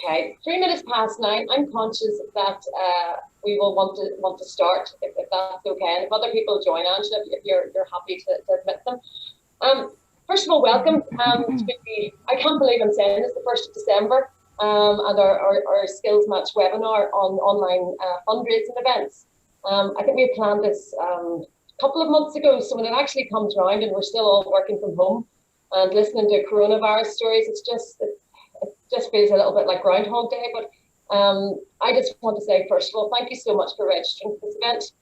Okay, 3 minutes past 9. I'm conscious that we will want to start if that's okay, and if other people join, Angela, if you're happy to admit them. First of all, welcome. I can't believe I'm saying this, the 1st of December, and our skills match webinar on online fundraising events. I think we planned this a couple of months ago, so when it actually comes around and we're still all working from home and listening to coronavirus stories, it just feels a little bit like Groundhog Day. But I just want to say, first of all, thank you so much for registering for this event.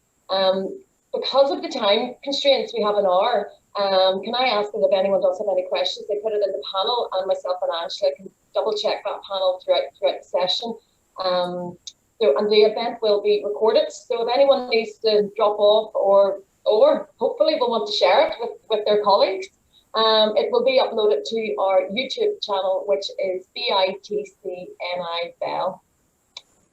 Because of the time constraints, we have an hour. Can I ask that if anyone does have any questions, they put it in the panel, and myself and Angela can double check that panel throughout the session. And the event will be recorded. So if anyone needs to drop off or hopefully will want to share it with their colleagues, it will be uploaded to our YouTube channel, which is BITCNI Bell.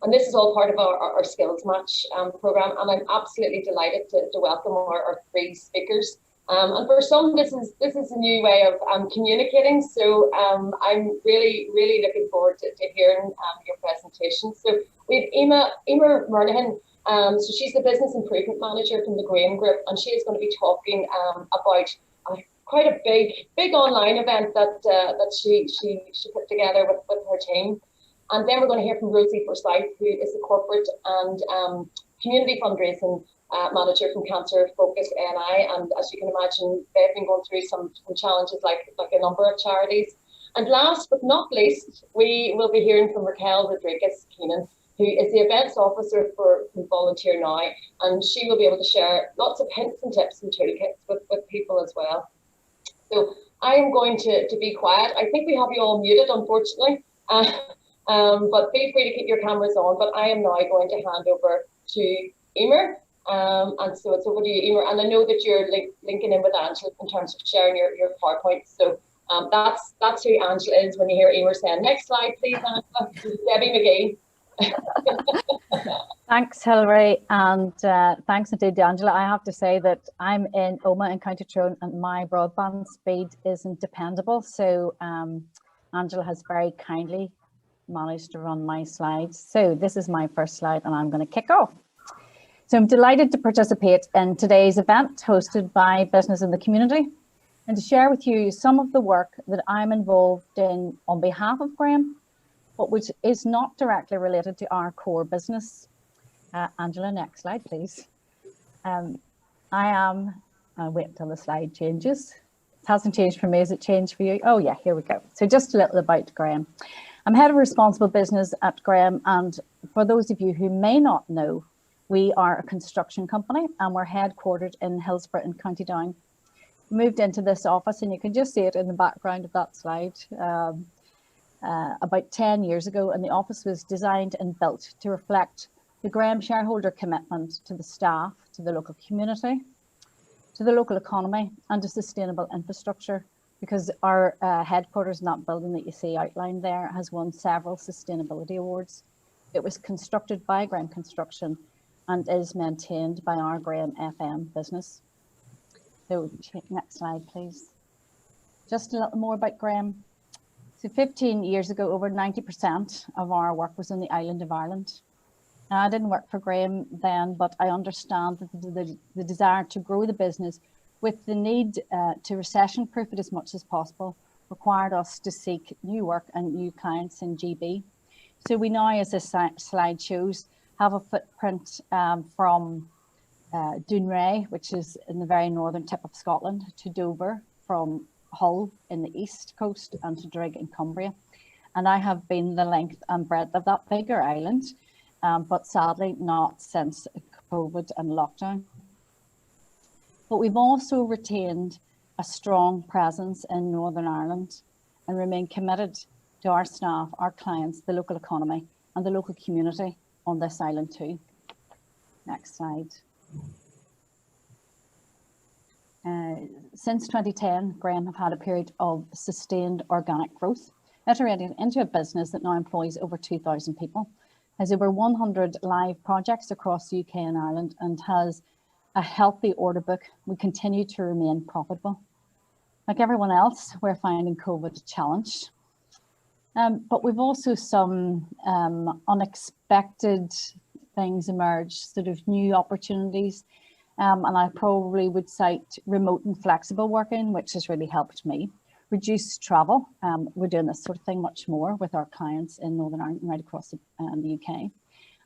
And this is all part of our skills match program, and I'm absolutely delighted to welcome our 3 speakers. And for some, this is a new way of communicating. So I'm really looking forward to hearing your presentation. So we have Emer Murnahan. So she's the business improvement manager from the Graham Group, and she is going to be talking about quite a big online event that she put together with her team. And then we're going to hear from Rosie Forsyth, who is the corporate and community fundraising manager from Cancer Focus NI. And as you can imagine, they've been going through some challenges like a number of charities. And last but not least, we will be hearing from Raquel Rodriguez-Keenan, who is the events officer for Volunteer Now. And she will be able to share lots of hints and tips and toolkits with people as well. So I am going to be quiet. I think we have you all muted, unfortunately. But feel free to keep your cameras on. But I am now going to hand over to Emer. And so it's over to you, Emer. And I know that you're linking in with Angela in terms of sharing your PowerPoint. So that's who Angela is when you hear Emer saying, next slide, please, Angela. This is Debbie McGee. Thanks, Hilary, and thanks indeed to Angela. I have to say that I'm in Omagh in County Tyrone, and my broadband speed isn't dependable. So Angela has very kindly managed to run my slides. So this is my first slide, and I'm going to kick off. So I'm delighted to participate in today's event hosted by Business in the Community, and to share with you some of the work that I'm involved in on behalf of Graham, but which is not directly related to our core business. Angela, next slide, please. I'll wait until the slide changes. It hasn't changed for me. Has it changed for you? Oh yeah, here we go. So just a little about Graham. I'm head of responsible business at Graham, and for those of you who may not know, we are a construction company and we're headquartered in Hillsborough in County Down. Moved into this office, and you can just see it in the background of that slide, about 10 years ago, and the office was designed and built to reflect the Graham shareholder commitment to the staff, to the local community, to the local economy, and to sustainable infrastructure, because our headquarters in that building that you see outlined there has won several sustainability awards. It was constructed by Graham Construction and is maintained by our Graham FM business. So next slide, please. Just a little more about Graham. So 15 years ago, over 90% of our work was in the island of Ireland. Now, I didn't work for Graham then, but I understand that the desire to grow the business with the need to recession-proof it as much as possible required us to seek new work and new clients in GB. So we now, as this slide shows, have a footprint from Dounreay, which is in the very northern tip of Scotland, to Dover, from Hull in the east coast, and to Drigg in Cumbria. And I have been the length and breadth of that bigger island, but sadly not since COVID and lockdown. But we've also retained a strong presence in Northern Ireland and remain committed to our staff, our clients, the local economy and the local community on this island too. Next slide. Since 2010, Graham have had a period of sustained organic growth, iterating into a business that now employs over 2,000 people, has over 100 live projects across the UK and Ireland, and has a healthy order book. We continue to remain profitable. Like everyone else, we're finding COVID a challenge. But we've also some unexpected things emerged, sort of new opportunities. And I probably would cite remote and flexible working, which has really helped me. Reduce travel. We're doing this sort of thing much more with our clients in Northern Ireland and right across the UK.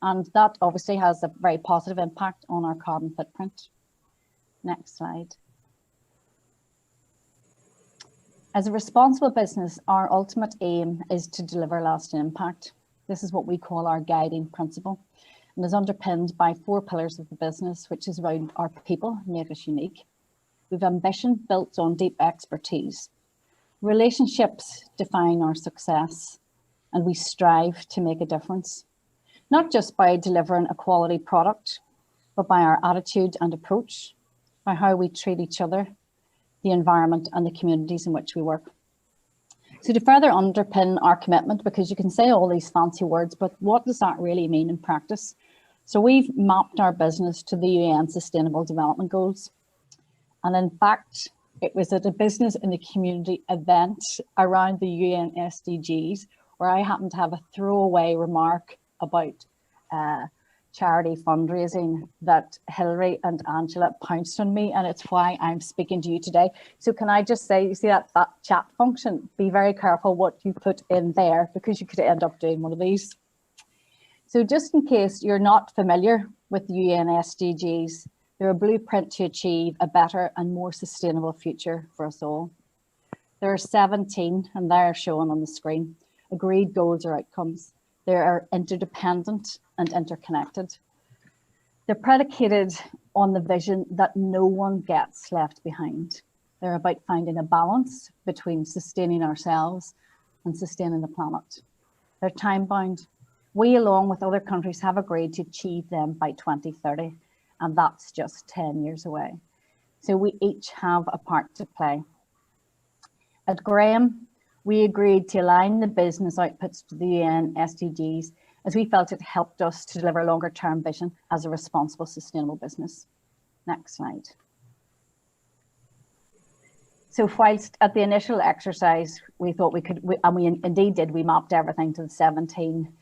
And that obviously has a very positive impact on our carbon footprint. Next slide. As a responsible business, our ultimate aim is to deliver lasting impact. This is what we call our guiding principle, and is underpinned by 4 pillars of the business, which is around our people, make us unique. We've ambition built on deep expertise. Relationships define our success, and we strive to make a difference, not just by delivering a quality product, but by our attitude and approach, by how we treat each other, the environment and the communities in which we work. So to further underpin our commitment, because you can say all these fancy words, but what does that really mean in practice? So we've mapped our business to the UN Sustainable Development Goals. And in fact, it was at a business in the community event around the UN SDGs where I happened to have a throwaway remark about charity fundraising that Hilary and Angela pounced on me, and it's why I'm speaking to you today. So can I just say, you see that chat function, be very careful what you put in there, because you could end up doing one of these. So just in case you're not familiar with the UN SDGs, they're a blueprint to achieve a better and more sustainable future for us all. There are 17, and they're shown on the screen, agreed goals or outcomes. They are interdependent and interconnected. They're predicated on the vision that no one gets left behind. They're about finding a balance between sustaining ourselves and sustaining the planet. They're time-bound. We, along with other countries, have agreed to achieve them by 2030, and that's just 10 years away. So we each have a part to play. At Graham, we agreed to align the business outputs to the UN SDGs as we felt it helped us to deliver longer term vision as a responsible, sustainable business. Next slide. So whilst at the initial exercise, we thought we could, and we indeed did, we mapped everything to the 17.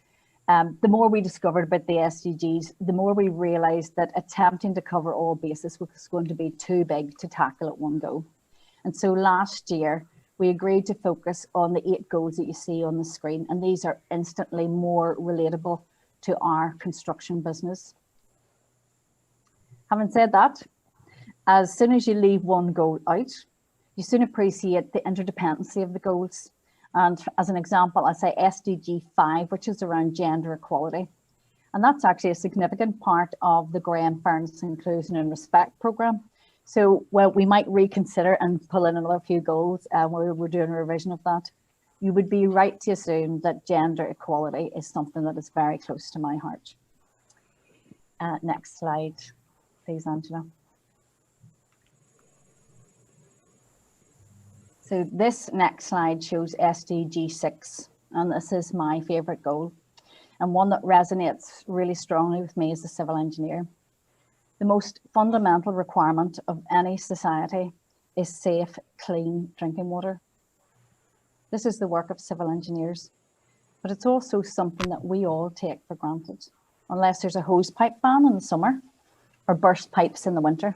The more we discovered about the SDGs, the more we realized that attempting to cover all bases was going to be too big to tackle at one go. And so last year, we agreed to focus on the 8 goals that you see on the screen, and these are instantly more relatable to our construction business. Having said that, as soon as you leave one goal out, you soon appreciate the interdependency of the goals. And as an example, I say SDG 5, which is around gender equality. And that's actually a significant part of the Graham Fairness, Inclusion and Respect programme. So, well, we might reconsider and pull in another few goals. We're doing a revision of that. You would be right to assume that gender equality is something that is very close to my heart. Next slide, please, Angela. So this next slide shows SDG 6, and this is my favourite goal, and one that resonates really strongly with me as a civil engineer. The most fundamental requirement of any society is safe, clean drinking water. This is the work of civil engineers, but it's also something that we all take for granted, unless there's a hose pipe ban in the summer or burst pipes in the winter.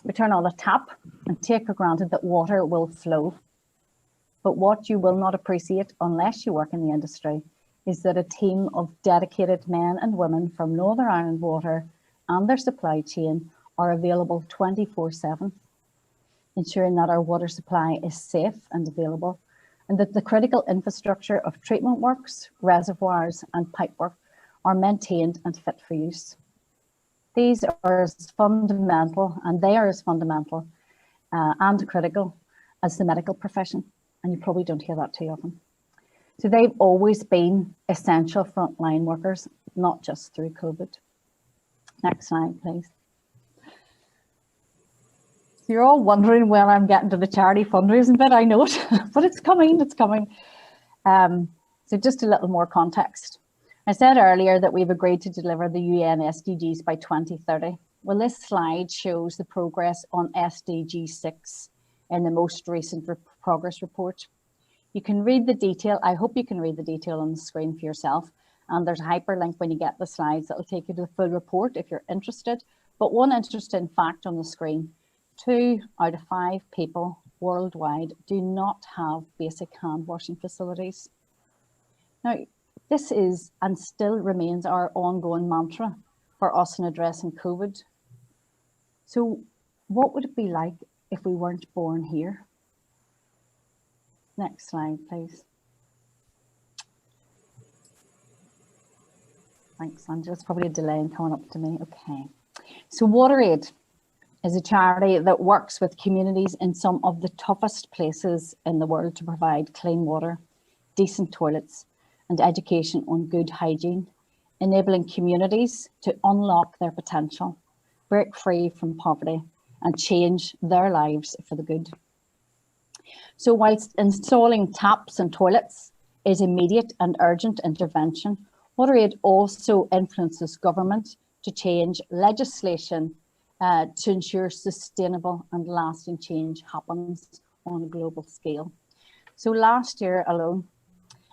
We turn on a tap and take for granted that water will flow. But what you will not appreciate unless you work in the industry is that a team of dedicated men and women from Northern Ireland Water and their supply chain are available 24/7, ensuring that our water supply is safe and available, and that the critical infrastructure of treatment works, reservoirs and pipework are maintained and fit for use. These are as fundamental, and they are as fundamental and critical as the medical profession, and you probably don't hear that too often. So they've always been essential frontline workers, not just through COVID. Next slide, please. So you're all wondering when I'm getting to the charity fundraising bit, I know it, but it's coming, it's coming. So just a little more context. I said earlier that we've agreed to deliver the UN SDGs by 2030. Well, this slide shows the progress on SDG 6 in the most recent progress report. You can read the detail. I hope you can read the detail on the screen for yourself. And there's a hyperlink when you get the slides that will take you to the full report if you're interested. But one interesting fact on the screen, 2 out of 5 people worldwide do not have basic hand washing facilities. Now, this is and still remains our ongoing mantra for us in addressing COVID. So what would it be like if we weren't born here? Next slide, please. Thanks, Angela. It's probably a delay in coming up to me. Okay. So WaterAid is a charity that works with communities in some of the toughest places in the world to provide clean water, decent toilets, and education on good hygiene, enabling communities to unlock their potential, break free from poverty, and change their lives for the good. So whilst installing taps and toilets is immediate and urgent intervention, WaterAid also influences government to change legislation to ensure sustainable and lasting change happens on a global scale. So last year alone,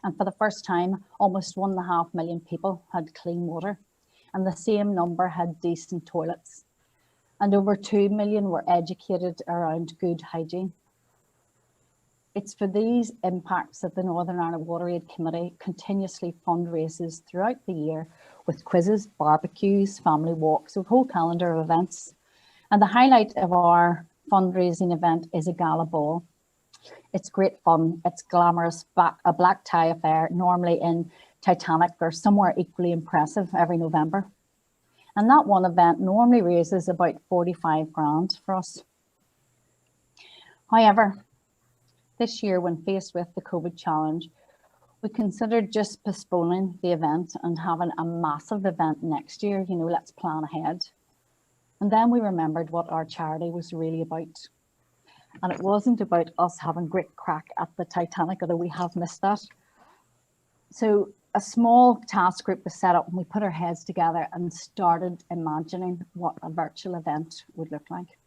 and for the first time, almost 1.5 million people had clean water, and the same number had decent toilets. And over 2 million were educated around good hygiene. It's for these impacts that the Northern Ireland WaterAid Committee continuously fundraises throughout the year with quizzes, barbecues, family walks, a whole calendar of events. And the highlight of our fundraising event is a gala ball. It's great fun, it's glamorous, a black tie affair, normally in Titanic or somewhere equally impressive every November. And that one event normally raises about 45 grand for us. However, this year, when faced with the COVID challenge, we considered just postponing the event and having a massive event next year. You know, let's plan ahead. And then we remembered what our charity was really about. And it wasn't about us having great crack at the Titanic, although we have missed that. So a small task group was set up and we put our heads together and started imagining what a virtual event would look like.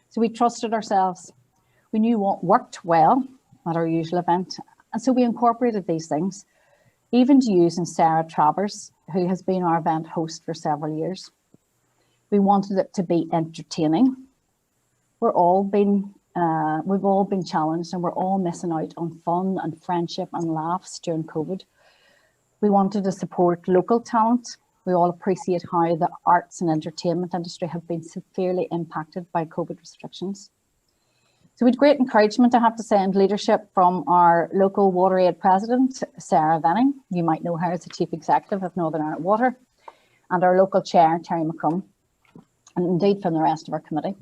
So we trusted ourselves. We knew what worked well at our usual event. And so we incorporated these things, even to using Sarah Travers, who has been our event host for several years. We wanted it to be entertaining. We've all been challenged and we're all missing out on fun and friendship and laughs during COVID. We wanted to support local talent. We all appreciate how the arts and entertainment industry have been severely impacted by COVID restrictions. So we had great encouragement, I have to say, and leadership from our local WaterAid president, Sarah Venning. You might know her as the chief executive of Northern Ireland Water, and our local chair, Terry McCrum, and indeed from the rest of our committee.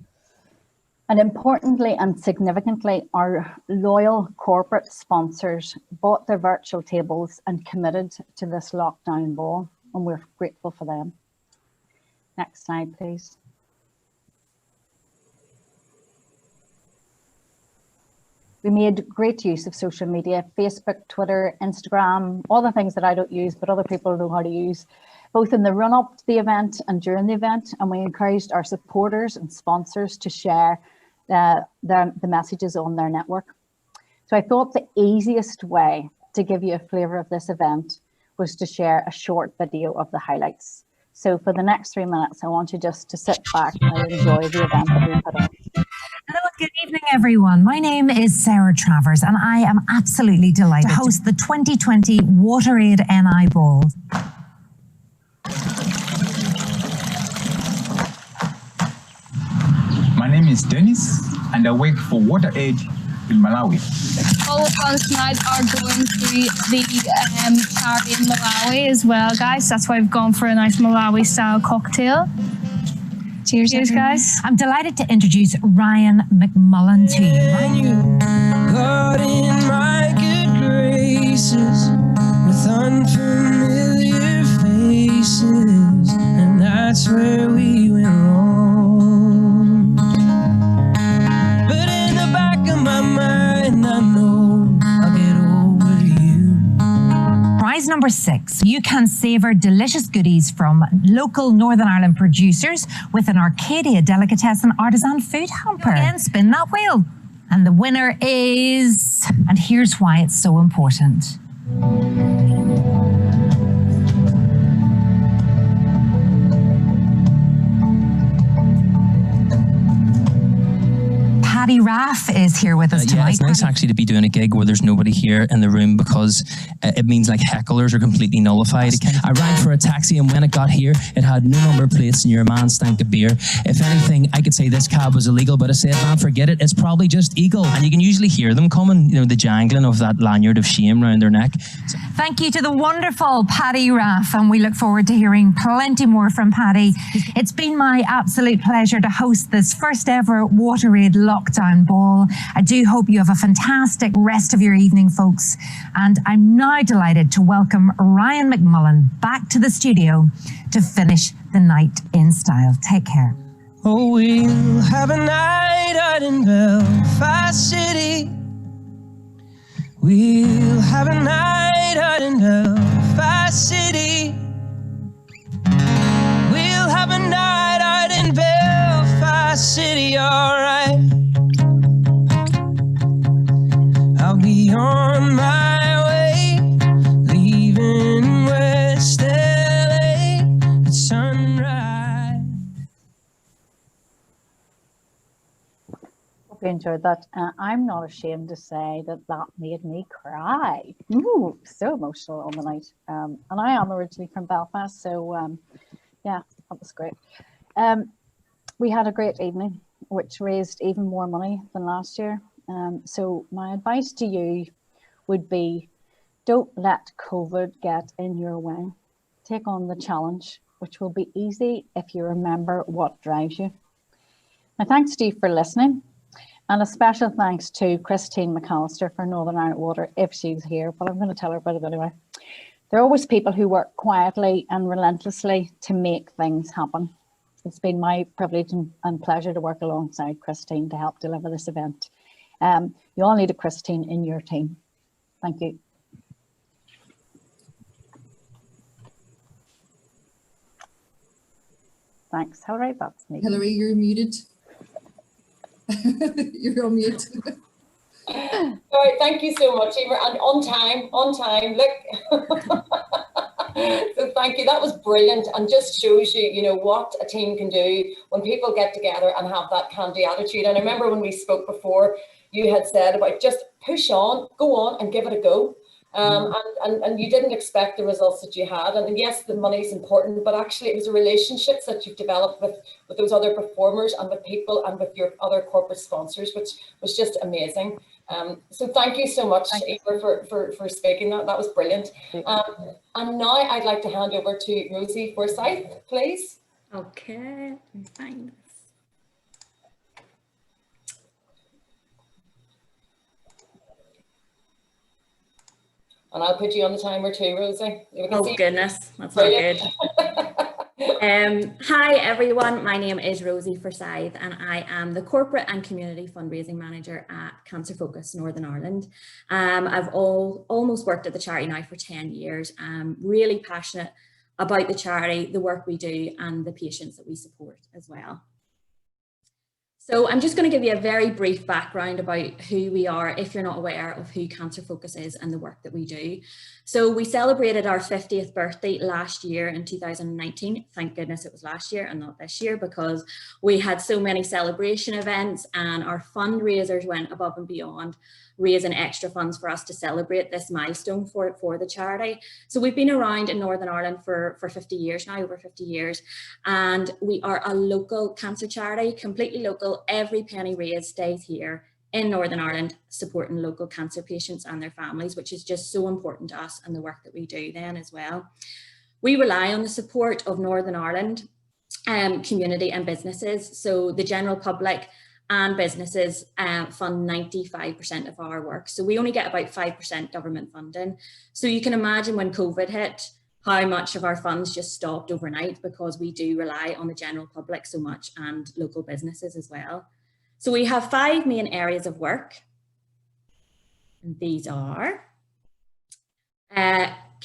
And importantly and significantly, our loyal corporate sponsors bought their virtual tables and committed to this lockdown ball, and we're grateful for them. Next slide, please. We made great use of social media, Facebook, Twitter, Instagram, all the things that I don't use, but other people know how to use, both in the run-up to the event and during the event. And we encouraged our supporters and sponsors to share the messages on their network. So I thought the easiest way to give you a flavour of this event was to share a short video of the highlights. So for the next 3 minutes, I want you just to sit back and enjoy the event that we put on. Hello, good evening, everyone. My name is Sarah Travers, and I am absolutely delighted to host the 2020 WaterAid NI Ball. My name is Dennis, and I work for WaterAid in Malawi. All of us tonight are going to the charity in Malawi as well, guys. That's why we've gone for a nice Malawi-style cocktail. Cheers, cheers, guys. I'm delighted to introduce Ryan McMullen to you. God in my good graces with unfamiliar faces, and that's where we went wrong. But in the back of my mind, I know I'll get over you. Prize number 6. You can savour delicious goodies from local Northern Ireland producers with an Arcadia Delicatessen artisan food hamper. Again, spin that wheel. And the winner is, and here's why it's so important. Paddy Raff is here with us tonight. Yeah, it's nice actually to be doing a gig where there's nobody here in the room, because it means like hecklers are completely nullified. I rang for a taxi, and when it got here, it had no number plates and your man stank of beer. If anything, I could say this cab was illegal, but I said, man, forget it. It's probably just eagle. And you can usually hear them coming, you know, the jangling of that lanyard of shame around their neck. So, thank you to the wonderful Paddy Raff, and we look forward to hearing plenty more from Paddy. It's been my absolute pleasure to host this first ever WaterAid lockdown ball. I do hope you have a fantastic rest of your evening, folks. And I'm now delighted to welcome Ryan McMullen back to the studio to finish the night in style. Take care. Oh, we'll have a night out in Belfast City. We'll have a night out in Belfast City. We'll have a night out in Belfast City, alright. I'll be on my way, leaving West LA at sunrise. Hope you enjoyed that. I'm not ashamed to say that that made me cry. Ooh, so emotional on the night. And I am originally from Belfast, so yeah, that was great. We had a great evening, which raised even more money than last year. So my advice to you would be, don't let COVID get in your way. Take on the challenge, which will be easy if you remember what drives you. Now, thanks to you for listening, and a special thanks to Christine McAllister for Northern Ireland Water, if she's here, but I'm going to tell her about it anyway. There are always people who work quietly and relentlessly to make things happen. It's been my privilege and pleasure to work alongside Christine to help deliver this event. You all need a Christine in your team. Thank you. Thanks. All right, that's me. Hilary, you're muted. You're on mute. All right, thank you so much, Emer, and on time, look. So thank you, that was brilliant, and just shows you, you know, what a team can do when people get together and have that can-do attitude. And I remember when we spoke before, you had said about just push on, go on and give it a go. And you didn't expect the results that you had. And yes, the money is important, but actually it was the relationships that you've developed with those other performers and with people and with your other corporate sponsors, which was just amazing. So thank you so much, Emer, for speaking that. That was brilliant. And now I'd like to hand over to Rosie Forsyth, please. Okay, let me find this. And I'll put you on the timer too, Rosie. Oh goodness, that's brilliant. Not good. Hi everyone, my name is Rosie Forsyth and I am the Corporate and Community Fundraising Manager at Cancer Focus Northern Ireland. I've almost worked at the charity now for 10 years. I'm really passionate about the charity, the work we do and the patients that we support as well. So I'm just going to give you a very brief background about who we are if you're not aware of who Cancer Focus is and the work that we do. So we celebrated our 50th birthday last year in 2019. Thank goodness it was last year and not this year, because we had so many celebration events and our fundraisers went above and beyond, raising extra funds for us to celebrate this milestone for the charity. So we've been around in Northern Ireland for 50 years now, over 50 years. And we are a local cancer charity, completely local. Every penny raised stays here in Northern Ireland, supporting local cancer patients and their families, which is just so important to us and the work that we do then as well. We rely on the support of Northern Ireland community and businesses. So the general public and businesses fund 95% of our work. So we only get about 5% government funding. So you can imagine when COVID hit, how much of our funds just stopped overnight, because we do rely on the general public so much and local businesses as well. So we have 5 main areas of work. And these are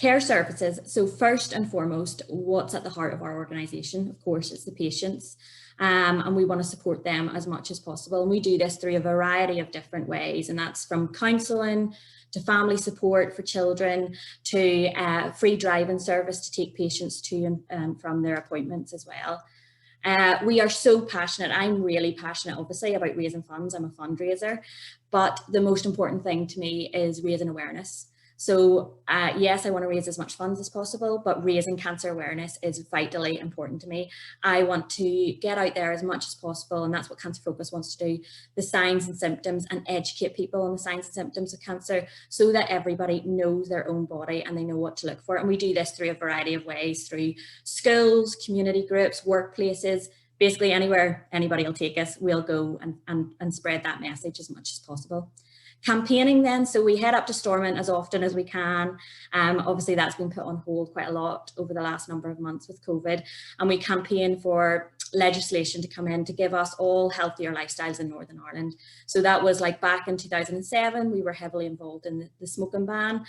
Care services. So first and foremost, what's at the heart of our organisation? Of course, it's the patients. And we want to support them as much as possible. And we do this through a variety of different ways. And that's from counselling to family support for children to free driving service to take patients to and from their appointments as well. We are so passionate. I'm really passionate, obviously, about raising funds. I'm a fundraiser. But the most important thing to me is raising awareness. So yes, I want to raise as much funds as possible, but raising cancer awareness is vitally important to me. I want to get out there as much as possible, and that's what Cancer Focus wants to do, the signs and symptoms, and educate people on the signs and symptoms of cancer so that everybody knows their own body and they know what to look for. And we do this through a variety of ways, through schools, community groups, workplaces, basically anywhere anybody will take us, we'll go and spread that message as much as possible. Campaigning then, so we head up to Stormont as often as we can. Obviously that's been put on hold quite a lot over the last number of months with COVID, and we campaign for legislation to come in to give us all healthier lifestyles in Northern Ireland. So that was like back in 2007, we were heavily involved in the smoking ban.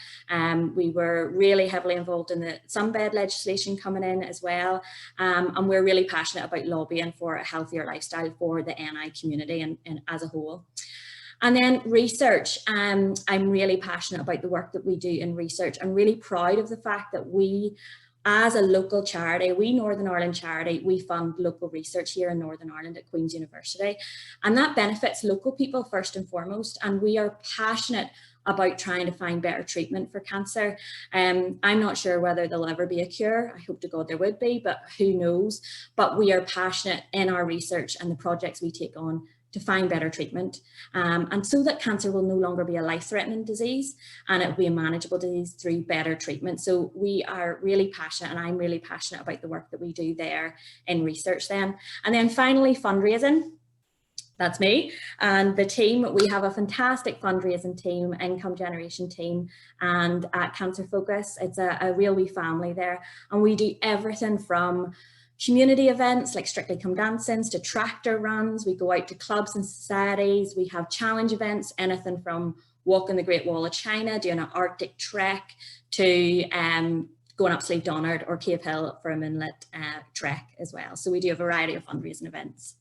We were really heavily involved in the sunbed legislation coming in as well. And we're really passionate about lobbying for a healthier lifestyle for the NI community and as a whole. And then research, I'm really passionate about the work that we do in research. I'm really proud of the fact that we, as a local charity, we Northern Ireland charity, we fund local research here in Northern Ireland at Queen's University. And that benefits local people first and foremost. And we are passionate about trying to find better treatment for cancer. I'm not sure whether there'll ever be a cure. I hope to God there would be, but who knows? But we are passionate in our research and the projects we take on to find better treatment, and so that cancer will no longer be a life-threatening disease and it will be a manageable disease through better treatment. So we are really passionate, and I'm really passionate about the work that we do there in research then. And then finally, fundraising. That's me and the team. We have a fantastic fundraising team, income generation team, and at Cancer Focus, it's a real wee family there. And we do everything from community events like Strictly Come Dancing to tractor runs. We go out to clubs and societies. We have challenge events, anything from walking the Great Wall of China, doing an Arctic trek, to going up Slave Donard or Cave Hill for a moonlit trek as well. So we do a variety of fundraising events.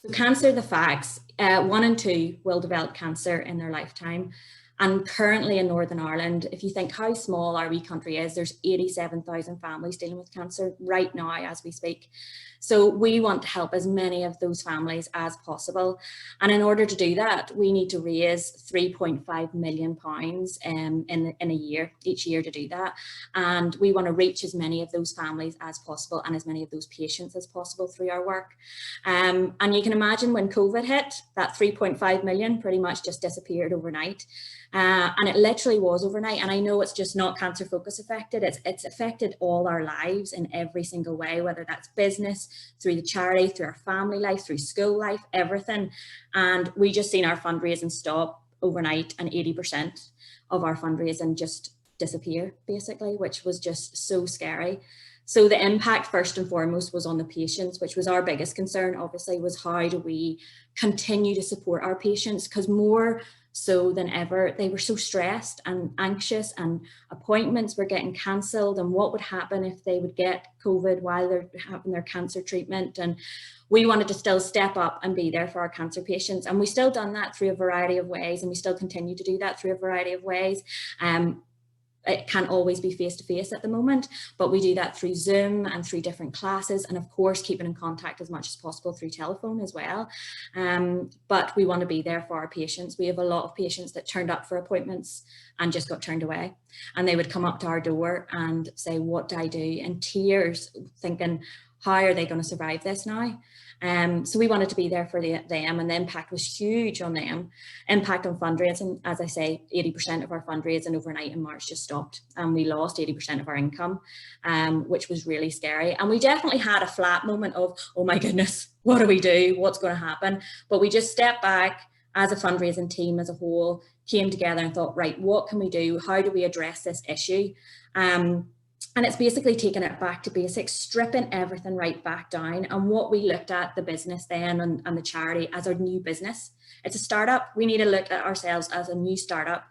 So cancer, the facts, 1 in 2 will develop cancer in their lifetime. And currently in Northern Ireland, if you think how small our wee country is, there's 87,000 families dealing with cancer right now as we speak. So we want to help as many of those families as possible. And in order to do that, we need to raise £3.5 million in a year, each year to do that. And we want to reach as many of those families as possible and as many of those patients as possible through our work. And you can imagine when COVID hit, that 3.5 million pretty much just disappeared overnight. And it literally was overnight. And I know it's just not Cancer Focus affected, it's affected all our lives in every single way, whether that's business, through the charity, through our family life, through school life, everything. And we just seen our fundraising stop overnight, and 80% of our fundraising just disappear basically, which was just so scary. So the impact first and foremost was on the patients, which was our biggest concern, obviously, was how do we continue to support our patients, because more so than ever, they were so stressed and anxious, and appointments were getting cancelled, and what would happen if they would get COVID while they're having their cancer treatment. And we wanted to still step up and be there for our cancer patients. And we still done that through a variety of ways, and we still continue to do that through a variety of ways. It can't always be face-to-face at the moment, but we do that through Zoom and through different classes, and of course keeping in contact as much as possible through telephone as well. But we want to be there for our patients. We have a lot of patients that turned up for appointments and just got turned away, and they would come up to our door and say, what do I do? In tears, thinking, how are they going to survive this now? So we wanted to be there for them, and the impact was huge on them. Impact on fundraising, as I say, 80% of our fundraising overnight in March just stopped, and we lost 80% of our income, which was really scary. And we definitely had a flat moment of, oh my goodness, what do we do? What's going to happen? But we just stepped back as a fundraising team as a whole, came together and thought, right, what can we do? How do we address this issue? And it's basically taking it back to basics, stripping everything right back down. And what we looked at the business then and the charity as our new business. It's a startup. We need to look at ourselves as a new startup,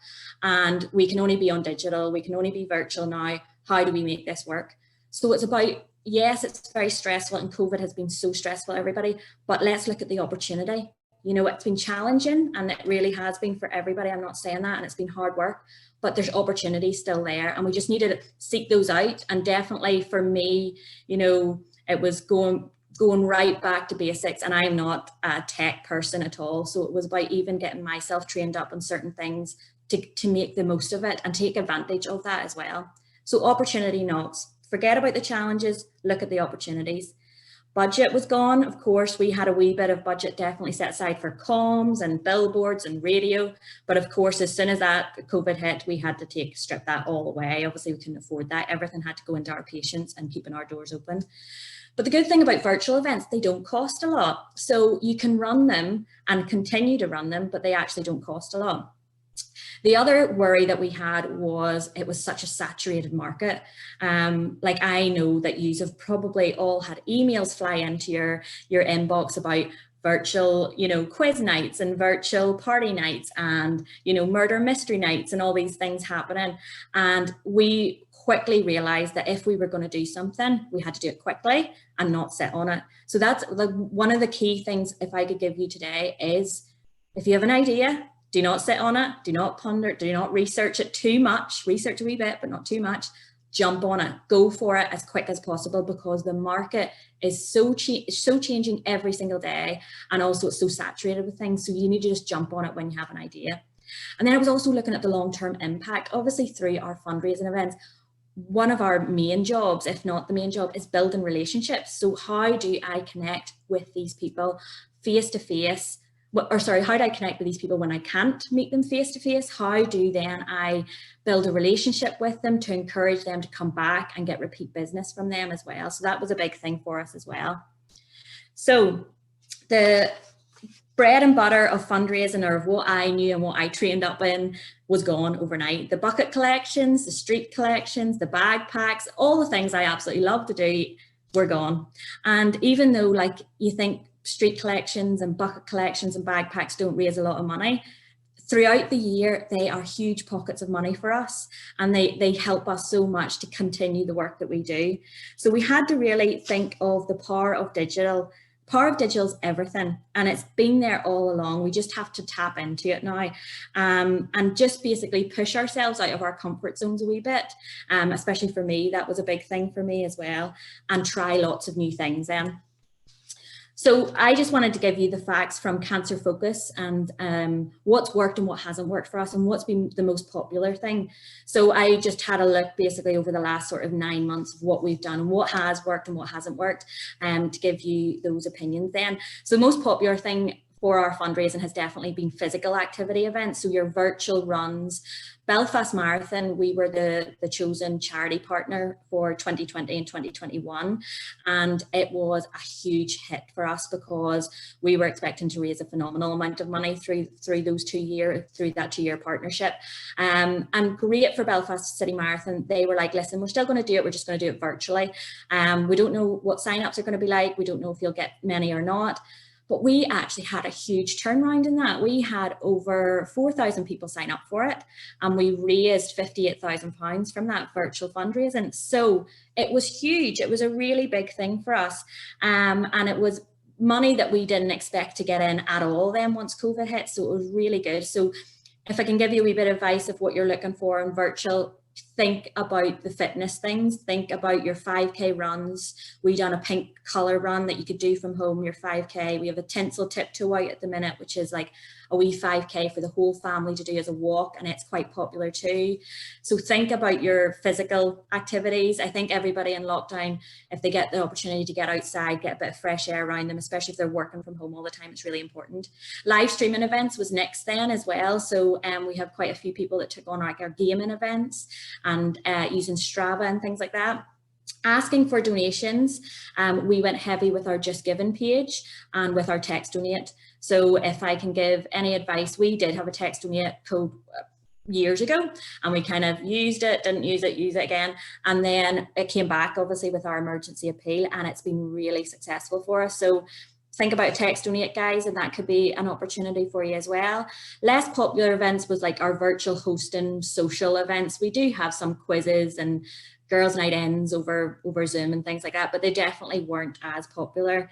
and we can only be on digital. We can only be virtual now. How do we make this work? So it's about, yes, it's very stressful, and COVID has been so stressful, everybody, but let's look at the opportunity. You know, it's been challenging, and it really has been for everybody. I'm not saying that, and it's been hard work, but there's opportunities still there, and we just need to seek those out. And definitely for me, you know, it was going right back to basics, and I'm not a tech person at all. So it was about even getting myself trained up on certain things to make the most of it and take advantage of that as well. So opportunity knocks. Forget about the challenges, look at the opportunities. Budget was gone. Of course, we had a wee bit of budget definitely set aside for comms and billboards and radio. But of course, as soon as that COVID hit, we had to strip that all away. Obviously, we couldn't afford that. Everything had to go into our patients and keeping our doors open. But the good thing about virtual events, they don't cost a lot. So you can run them and continue to run them, but they actually don't cost a lot. The other worry that we had was it was such a saturated market. Like, I know that you have probably all had emails fly into your inbox about virtual, you know, quiz nights and virtual party nights and, you know, murder mystery nights and all these things happening. And we quickly realized that if we were going to do something, we had to do it quickly and not sit on it. So that's like one of the key things, if I could give you today, is if you have an idea, do not sit on it, do not ponder it, do not research it too much, research a wee bit, but not too much. Jump on it, go for it as quick as possible, because the market is so changing every single day, and also it's so saturated with things. So you need to just jump on it when you have an idea. And then I was also looking at the long-term impact. Obviously, through our fundraising events, one of our main jobs, if not the main job, is building relationships. So how do I connect with these people face to face? Or sorry, how do I connect with these people when I can't meet them face to face? How do then I build a relationship with them to encourage them to come back and get repeat business from them as well? So that was a big thing for us as well. So the bread and butter of fundraising, or of what I knew and what I trained up in, was gone overnight. The bucket collections, the street collections, the bag packs, all the things I absolutely love to do were gone. And even though, like, you think street collections and bucket collections and bag packs don't raise a lot of money, throughout the year they are huge pockets of money for us, and they help us so much to continue the work that we do. So we had to really think of the power of digital. Power of digital is everything, and it's been there all along. We just have to tap into it now, and just basically push ourselves out of our comfort zones a wee bit, especially for me. That was a big thing for me as well, and try lots of new things then. So I just wanted to give you the facts from Cancer Focus, and what's worked and what hasn't worked for us, and what's been the most popular thing. So I just had a look basically over the last sort of 9 months of what we've done and what has worked and what hasn't worked, to give you those opinions then. So the most popular thing for our fundraising has definitely been physical activity events. So your virtual runs. Belfast Marathon, we were the chosen charity partner for 2020 and 2021, and it was a huge hit for us because we were expecting to raise a phenomenal amount of money through that 2-year partnership. And great for Belfast City Marathon. They were like, listen, we're still going to do it, we're just going to do it virtually. We don't know what sign-ups are going to be like, we don't know if you'll get many or not. But we actually had a huge turnaround in that. We had over 4,000 people sign up for it, and we raised £58,000 from that virtual fundraising. So it was huge. It was a really big thing for us. And it was money that we didn't expect to get in at all then once COVID hit. So it was really good. So if I can give you a wee bit of advice of what you're looking for in virtual, think about the fitness things, think about your 5K runs. We done a pink colour run that you could do from home, your 5K. We have a tinsel tiptoe out at the minute, which is like a wee 5K for the whole family to do as a walk, and it's quite popular too. So think about your physical activities. I think everybody in lockdown, if they get the opportunity to get outside, get a bit of fresh air around them, especially if they're working from home all the time, it's really important. Live streaming events was next then as well. So we have quite a few people that took on like our gaming events and using Strava and things like that. Asking for donations, we went heavy with our Just Giving page and with our text donate. So if I can give any advice, we did have a text donate code years ago, and we kind of used it, didn't use it, use it again, and then it came back obviously with our emergency appeal, and it's been really successful for us. So think about text donate, guys, and that could be an opportunity for you as well. Less popular events was like our virtual hosting social events. We do have some quizzes and girls' night ins over Zoom and things like that, but they definitely weren't as popular.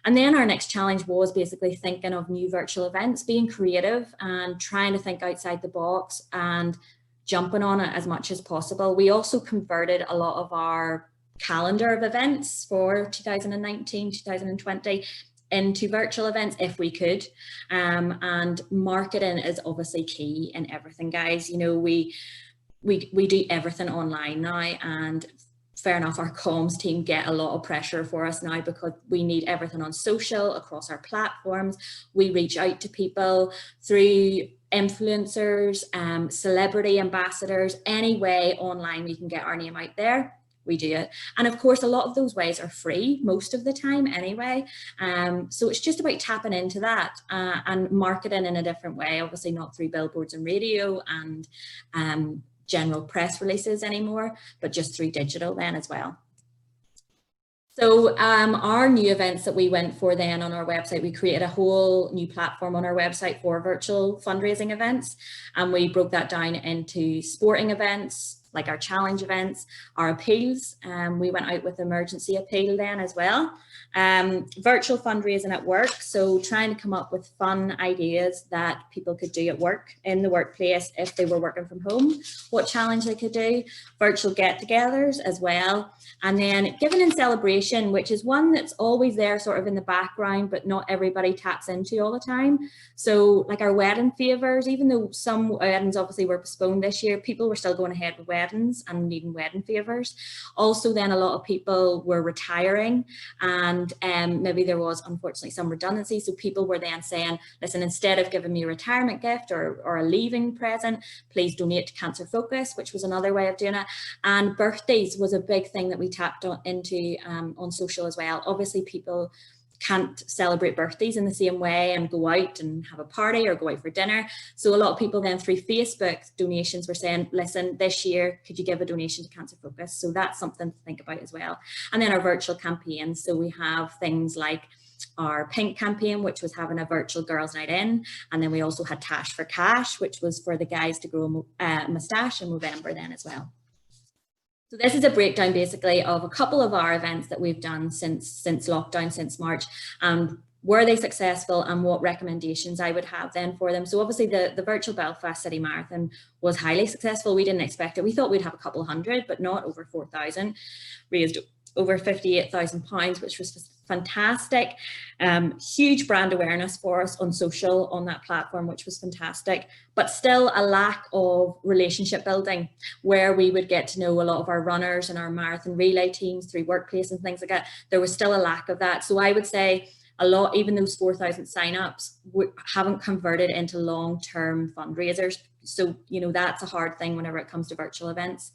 And then our next challenge was basically thinking of new virtual events, being creative and trying to think outside the box and jumping on it as much as possible. We also converted a lot of our calendar of events for 2019, 2020 into virtual events if we could. And marketing is obviously key in everything, guys. You know, we do everything online now, and fair enough, our comms team get a lot of pressure for us now because we need everything on social across our platforms. We reach out to people through influencers, celebrity ambassadors, any way online we can get our name out there, we do it. And of course, a lot of those ways are free most of the time anyway. So it's just about tapping into that and marketing in a different way, obviously not through billboards and radio and general press releases anymore, but just through digital then as well. So our new events that we went for then on our website, we created a whole new platform on our website for virtual fundraising events, and we broke that down into sporting events, like our challenge events, our appeals. We went out with emergency appeal then as well. Virtual fundraising at work, so trying to come up with fun ideas that people could do at work, in the workplace if they were working from home, what challenge they could do, virtual get-togethers as well. And then giving and celebration, which is one that's always there sort of in the background, but not everybody taps into all the time. So like our wedding favours, even though some weddings obviously were postponed this year, people were still going ahead with weddings and needing wedding favours. Also then a lot of people were retiring, and maybe there was unfortunately some redundancy. So people were then saying, listen, instead of giving me a retirement gift or a leaving present, please donate to Cancer Focus, which was another way of doing it. And birthdays was a big thing that we tapped into on social as well. Obviously people can't celebrate birthdays in the same way and go out and have a party or go out for dinner. So a lot of people then through Facebook donations were saying, listen, this year, could you give a donation to Cancer Focus? So that's something to think about as well. And then our virtual campaigns. So we have things like our pink campaign, which was having a virtual girls' night in. And then we also had Tash for Cash, which was for the guys to grow a moustache in November then as well. So this is a breakdown basically of a couple of our events that we've done since lockdown, since March, and were they successful and what recommendations I would have then for them. So obviously the virtual Belfast City Marathon was highly successful. We didn't expect it. We thought we'd have a couple hundred, but not over 4,000, raised over £58,000, which was fantastic. Huge brand awareness for us on social on that platform, which was fantastic, but still a lack of relationship building where we would get to know a lot of our runners and our marathon relay teams through workplace and things like that. There was still a lack of that. So I would say a lot, even those 4,000 signups haven't converted into long-term fundraisers. So, you know, that's a hard thing whenever it comes to virtual events.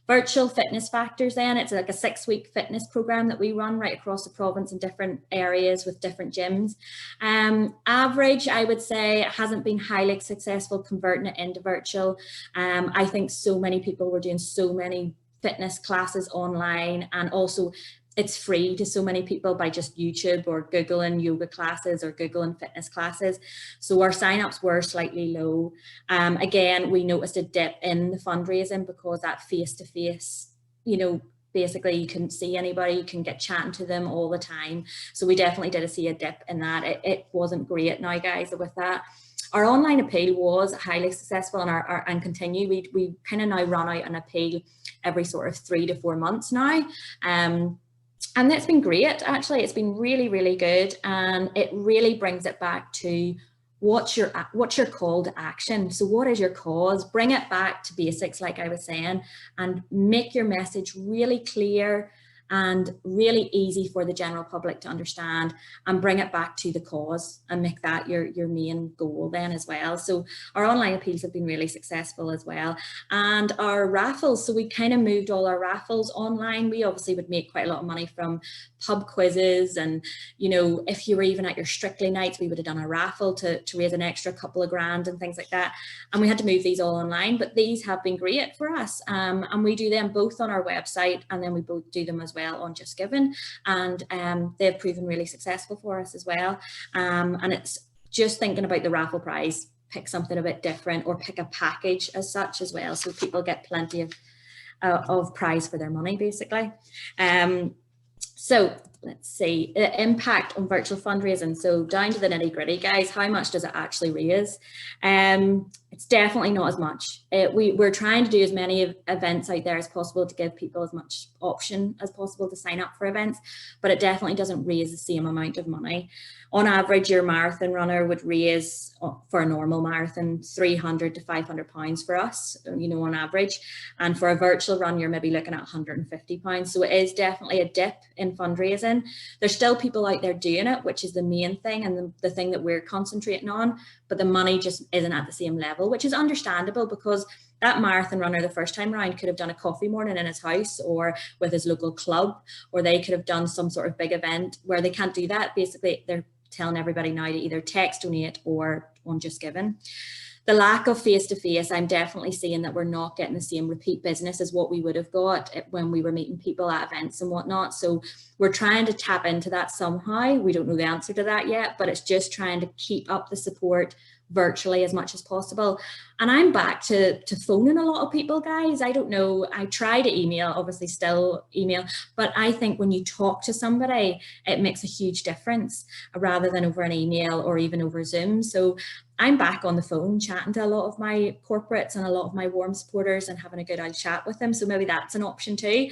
Virtual fitness factors then, it's like a 6-week fitness program that we run right across the province in different areas with different gyms. Average, I would say, hasn't been highly successful converting it into virtual. I think so many people were doing so many fitness classes online, and also it's free to so many people by just YouTube or Googling yoga classes or Googling fitness classes. So our signups were slightly low. Again, we noticed a dip in the fundraising because that face-to-face, you know, basically you couldn't see anybody, you can get chatting to them all the time. So we definitely did see a dip in that. It wasn't great now, guys, with that. Our online appeal was highly successful and continue. We kind of now run out an appeal every sort of 3 to 4 months now. And that's been great, actually. It's been really, really good. And it really brings it back to what's your call to action. So what is your cause? Bring it back to basics, like I was saying, and make your message really clear and really easy for the general public to understand, and bring it back to the cause and make that your main goal then as well. So our online appeals have been really successful as well. And our raffles, so we kind of moved all our raffles online. We obviously would make quite a lot of money from pub quizzes, and you know, if you were even at your Strictly nights, we would have done a raffle to raise an extra couple of grand and things like that. And we had to move these all online, but these have been great for us. And we do them both on our website, and then we both do them as well on Just Giving, and they've proven really successful for us as well. And it's just thinking about the raffle prize, pick something a bit different, or pick a package as such as well, so people get plenty of prize for their money basically. So let's see, the impact on virtual fundraising. So down to the nitty gritty, guys, how much does it actually raise? It's definitely not as much. We're trying to do as many events out there as possible to give people as much option as possible to sign up for events, but it definitely doesn't raise the same amount of money. On average, your marathon runner would raise, for a normal marathon, £300 to £500 for us, you know, on average. And for a virtual run, you're maybe looking at £150. So it is definitely a dip in fundraising. There's still people out there doing it, which is the main thing, and the thing that we're concentrating on, but the money just isn't at the same level, which is understandable, because that marathon runner the first time around could have done a coffee morning in his house or with his local club, or they could have done some sort of big event. Where they can't do that, basically they're telling everybody now to either text donate or on Just Giving. The lack of face-to-face, I'm definitely seeing that we're not getting the same repeat business as what we would have got when we were meeting people at events and whatnot. So we're trying to tap into that somehow. We don't know the answer to that yet, but it's just trying to keep up the support virtually as much as possible. And I'm back to phoning a lot of people, guys. I don't know, I try to email, obviously still email, but I think when you talk to somebody, it makes a huge difference rather than over an email or even over Zoom. So I'm back on the phone chatting to a lot of my corporates and a lot of my warm supporters and having a good old chat with them. So maybe that's an option too.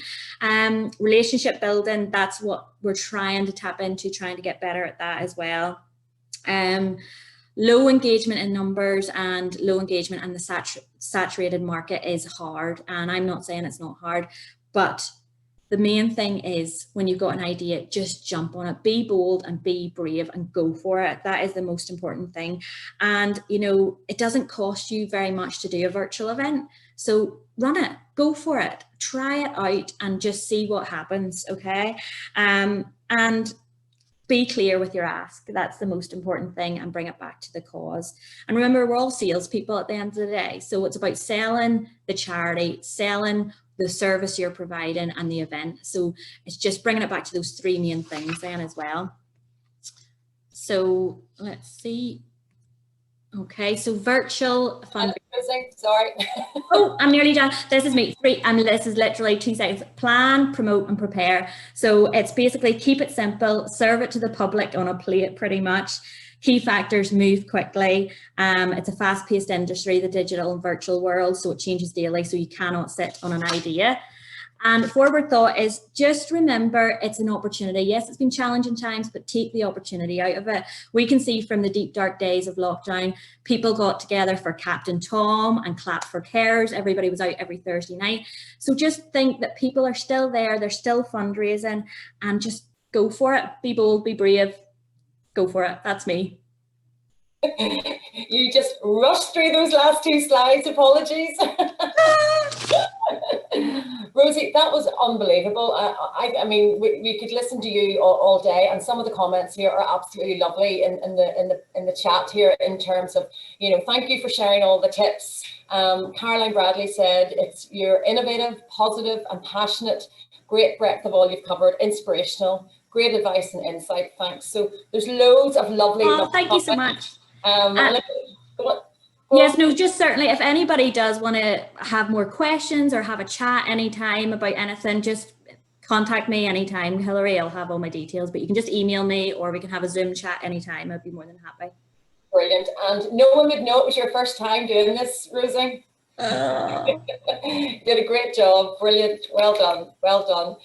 Relationship building, that's what we're trying to tap into, trying to get better at that as well. Low engagement in numbers and low engagement and the saturated market is hard. And I'm not saying it's not hard, but the main thing is when you've got an idea, just jump on it, be bold and be brave and go for it. That is the most important thing. And, you know, it doesn't cost you very much to do a virtual event. So run it, go for it, try it out and just see what happens. Okay. And be clear with your ask. That's the most important thing, and bring it back to the cause. And remember, we're all salespeople at the end of the day. So it's about selling the charity, selling the service you're providing and the event. So it's just bringing it back to those three main things then as well. So let's see. Okay, so virtual fundraising. Sorry. Oh, I'm nearly done. This is me. This is literally 2 seconds. Plan, promote, and prepare. So it's basically keep it simple, serve it to the public on a plate pretty much. Key factors, move quickly. It's a fast-paced industry, the digital and virtual world, so it changes daily, so you cannot sit on an idea. And forward thought is just remember it's an opportunity. Yes, it's been challenging times, but take the opportunity out of it. We can see from the deep, dark days of lockdown, people got together for Captain Tom and clapped for carers. Everybody was out every Thursday night. So just think that people are still there. They're still fundraising, and just go for it. Be bold, be brave, go for it. That's me. You just rushed through those last 2 slides, apologies. Rosie, that was unbelievable. I mean, we could listen to you all day, and some of the comments here are absolutely lovely in the chat here in terms of, you know, thank you for sharing all the tips. Caroline Bradley said you're innovative, positive and passionate, great breadth of all you've covered, inspirational, great advice and insight, thanks. So there's loads of lovely thank you so much. Yes, no, just certainly if anybody does want to have more questions or have a chat anytime about anything, just contact me anytime. Hilary, I'll have all my details, but you can just email me or we can have a Zoom chat anytime. I'd be more than happy. Brilliant. And no one would know it was your first time doing this, Rosie. You did a great job. Brilliant. Well done. Well done.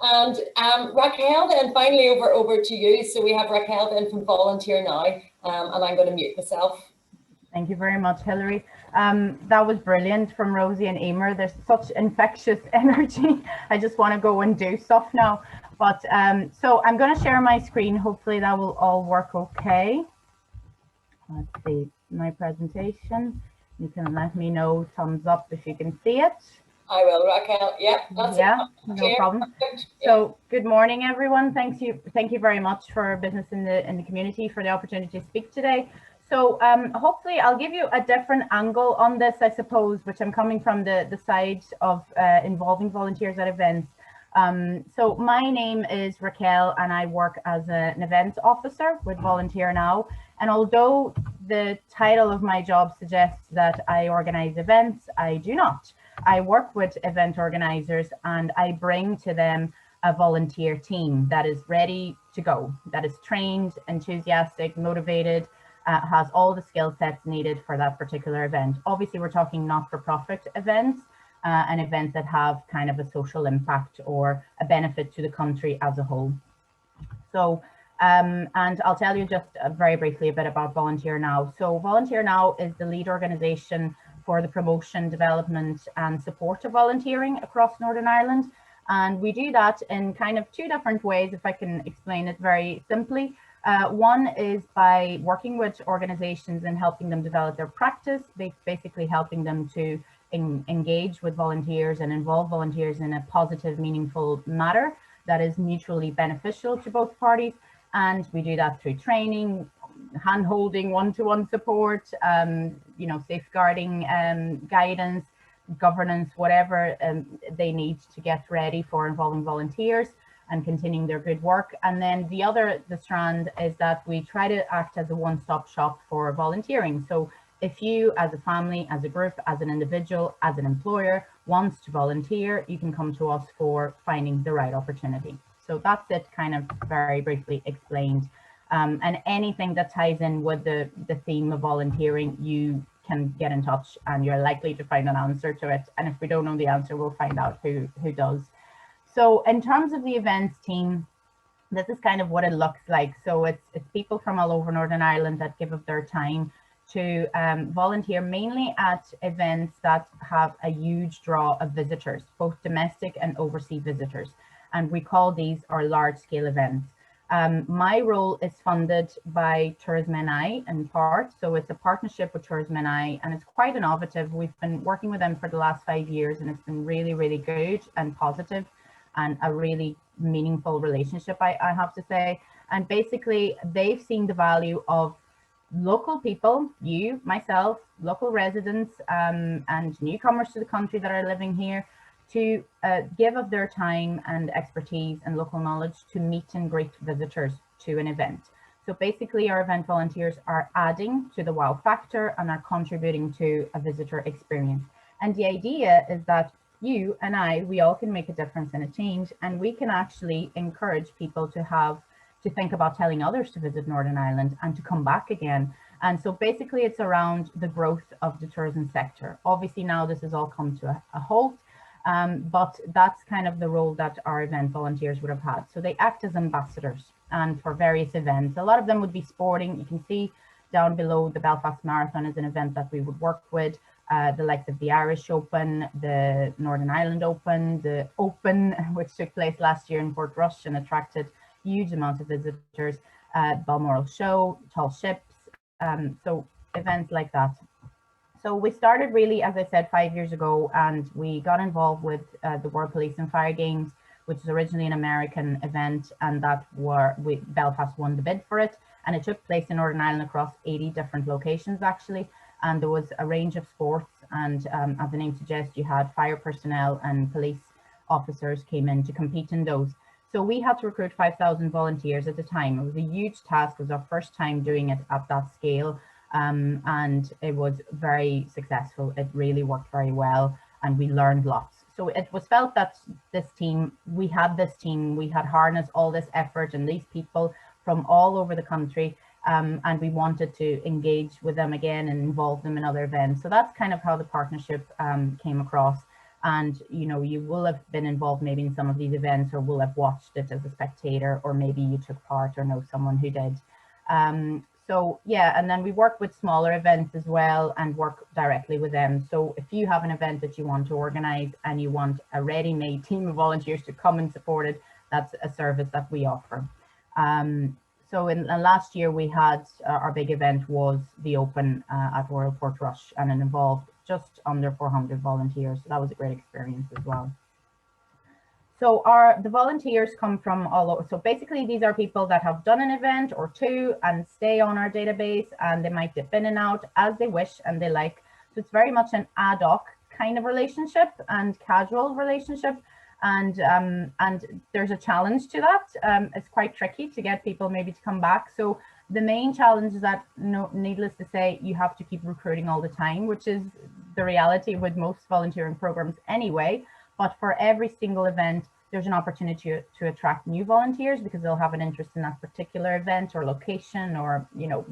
And Raquel, then finally over to you. So we have Raquel then from Volunteer now, and I'm going to mute myself. Thank you very much, Hilary. That was brilliant from Rosie and Emer. There's such infectious energy. I just want to go and do stuff now. But so I'm going to share my screen. Hopefully that will all work okay. Let's see my presentation. You can let me know thumbs up if you can see it. I will, Raquel. Yeah, that's no problem. So good morning, everyone. Thank you very much for business in the community for the opportunity to speak today. So hopefully I'll give you a different angle on this, I suppose, which I'm coming from the side of involving volunteers at events. So my name is Raquel and I work as an events officer with Volunteer Now. And although the title of my job suggests that I organize events, I do not. I work with event organizers and I bring to them a volunteer team that is ready to go, that is trained, enthusiastic, motivated, has all the skill sets needed for that particular event. Obviously, we're talking not-for-profit events and events that have kind of a social impact or a benefit to the country as a whole. So, and I'll tell you just very briefly a bit about Volunteer Now. So Volunteer Now is the lead organization for the promotion, development and support of volunteering across Northern Ireland. And we do that in kind of two different ways, if I can explain it very simply. One is by working with organizations and helping them develop their practice, basically helping them to engage with volunteers and involve volunteers in a positive, meaningful manner that is mutually beneficial to both parties. And we do that through training, hand-holding, one-to-one support, you know, safeguarding guidance, governance, whatever they need to get ready for involving volunteers and continuing their good work. And then the strand is that we try to act as a one-stop shop for volunteering. So if you as a family, as a group, as an individual, as an employer wants to volunteer, you can come to us for finding the right opportunity. So that's it, kind of very briefly explained. And anything that ties in with the theme of volunteering, you can get in touch and you're likely to find an answer to it. And if we don't know the answer, we'll find out who does. So in terms of the events team, this is kind of what it looks like. So it's people from all over Northern Ireland that give of their time to volunteer mainly at events that have a huge draw of visitors, both domestic and overseas visitors. And we call these our large scale events. My role is funded by Tourism NI in part. So it's a partnership with Tourism NI and it's quite innovative. We've been working with them for the last 5 years and it's been really, really good and positive and a really meaningful relationship, I have to say. And basically they've seen the value of local people, you, myself, local residents and newcomers to the country that are living here, to give of their time and expertise and local knowledge to meet and greet visitors to an event. So basically our event volunteers are adding to the wow factor and are contributing to a visitor experience. And the idea is that you and we all can make a difference and a change, and we can actually encourage people to think about telling others to visit Northern Ireland and to come back again. And so basically it's around the growth of the tourism sector. Obviously now this has all come to a halt, but that's kind of the role that our event volunteers would have had. So they act as ambassadors and for various events. A lot of them would be sporting. You can see down below the Belfast Marathon is an event that we would work with. The likes of the Irish Open, the Northern Ireland Open, the Open, which took place last year in Portrush and attracted huge amounts of visitors, Balmoral Show, Tall Ships, so events like that. So we started really, as I said, 5 years ago, and we got involved with the World Police and Fire Games, which is originally an American event, and Belfast won the bid for it. And it took place in Northern Ireland across 80 different locations, actually. And there was a range of sports, and as the name suggests, you had fire personnel and police officers came in to compete in those. So we had to recruit 5,000 volunteers at the time. It was a huge task. It was our first time doing it at that scale. And it was very successful. It really worked very well and we learned lots. So it was felt that we had harnessed all this effort and these people from all over the country, and we wanted to engage with them again and involve them in other events. So that's kind of how the partnership came across. And you know, you will have been involved maybe in some of these events, or will have watched it as a spectator, or maybe you took part or know someone who did. So yeah, and then we work with smaller events as well and work directly with them. So if you have an event that you want to organize and you want a ready-made team of volunteers to come and support it, that's a service that we offer. So in last year we had our big event was the Open at Royal Portrush, and it involved just under 400 volunteers. So that was a great experience as well. So the volunteers come from all over. So basically these are people that have done an event or two and stay on our database, and they might dip in and out as they wish and they like. So it's very much an ad hoc kind of relationship and casual relationship. And there's a challenge to that. It's quite tricky to get people maybe to come back. So the main challenge is that, needless to say, you have to keep recruiting all the time, which is the reality with most volunteering programs anyway. But for every single event, there's an opportunity to attract new volunteers because they'll have an interest in that particular event or location, or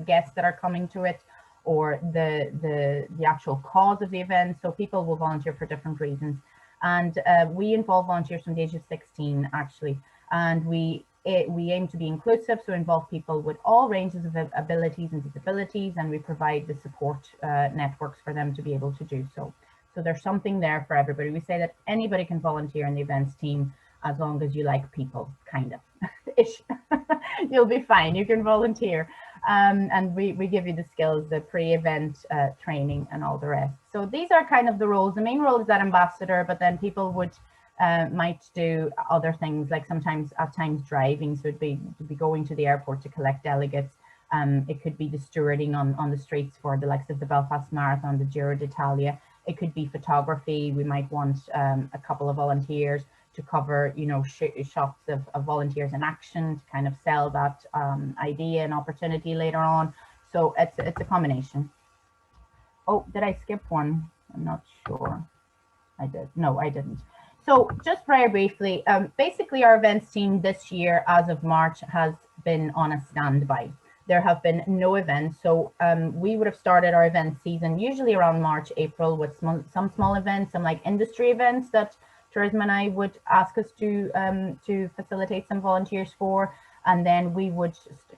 guests that are coming to it, or the actual cause of the event. So people will volunteer for different reasons. And we involve volunteers from the age of 16 actually, and we aim to be inclusive, so involve people with all ranges of abilities and disabilities, and we provide the support networks for them to be able to do so. So there's something there for everybody. We say that anybody can volunteer in the events team as long as you like people, kind of ish. You'll be fine, you can volunteer. And we give you the skills, the pre-event training and all the rest. So these are kind of the roles. The main role is that ambassador, but then people would might do other things, like sometimes at times driving. So it'd be going to the airport to collect delegates. It could be the stewarding on the streets for the likes of the Belfast Marathon, the Giro d'Italia. It could be photography. We might want a couple of volunteers to cover, shots of volunteers in action to kind of sell that idea and opportunity later on. So it's a combination. Oh, did I skip one? I'm not sure. I did. No, I didn't. So just very briefly, basically our events team this year, as of March, has been on a standby. There have been no events. So we would have started our event season usually around March, April, with some small events, some like industry events that Tourism and I would ask us to facilitate some volunteers for. And then we would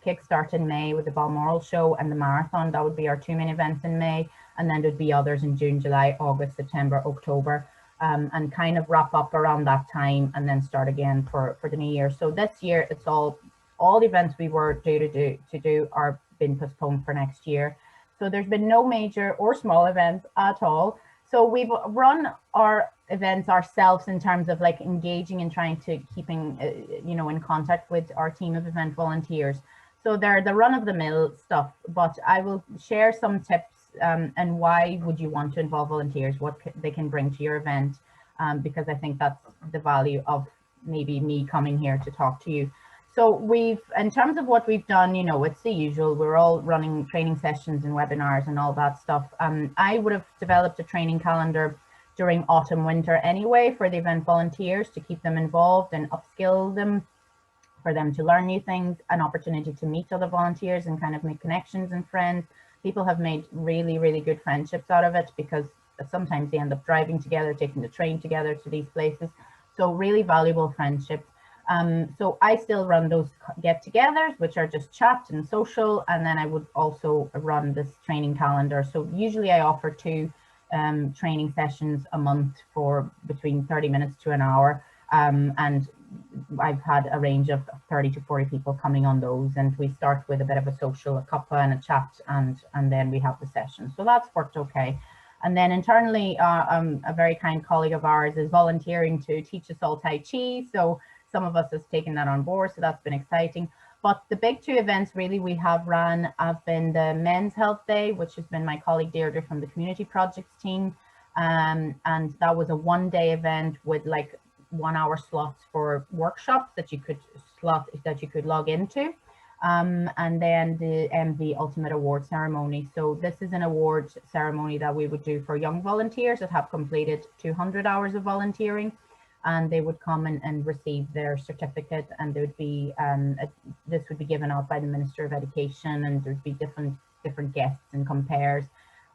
kickstart in May with the Balmoral show and the marathon. That would be our two main events in May. And then there'd be others in June, July, August, September, October, and kind of wrap up around that time and then start again for the new year. So this year, it's all the events we were due to do are been postponed for next year. So there's been no major or small events at all. So we've run our events ourselves in terms of like engaging and trying to keeping in contact with our team of event volunteers. So they're the run-of-the-mill stuff, but I will share some tips and why would you want to involve volunteers, what they can bring to your event, because I think that's the value of maybe me coming here to talk to you. So in terms of what we've done, it's the usual. We're all running training sessions and webinars and all that stuff. I would have developed a training calendar during autumn, winter anyway for the event volunteers to keep them involved and upskill them, for them to learn new things, an opportunity to meet other volunteers and kind of make connections and friends. People have made really, really good friendships out of it because sometimes they end up driving together, taking the train together to these places. So really valuable friendships. So I still run those get-togethers, which are just chat and social, and then I would also run this training calendar. So usually I offer 2 training sessions a month for between 30 minutes to an hour, and I've had a range of 30 to 40 people coming on those, and we start with a bit of a social, a cuppa and a chat, and then we have the session. So that's worked okay. And then internally, a very kind colleague of ours is volunteering to teach us all Tai Chi. So some of us has taken that on board, so that's been exciting. But the big 2 events really we have ran have been the Men's Health Day, which has been my colleague Deirdre from the Community Projects team. And that was a 1-day event with like 1-hour slots for workshops that you could log into. And then the MV Ultimate Award Ceremony. So this is an award ceremony that we would do for young volunteers that have completed 200 hours of volunteering. And they would come and receive their certificate, and there would be this would be given out by the Minister of Education, and there'd be different guests and compares,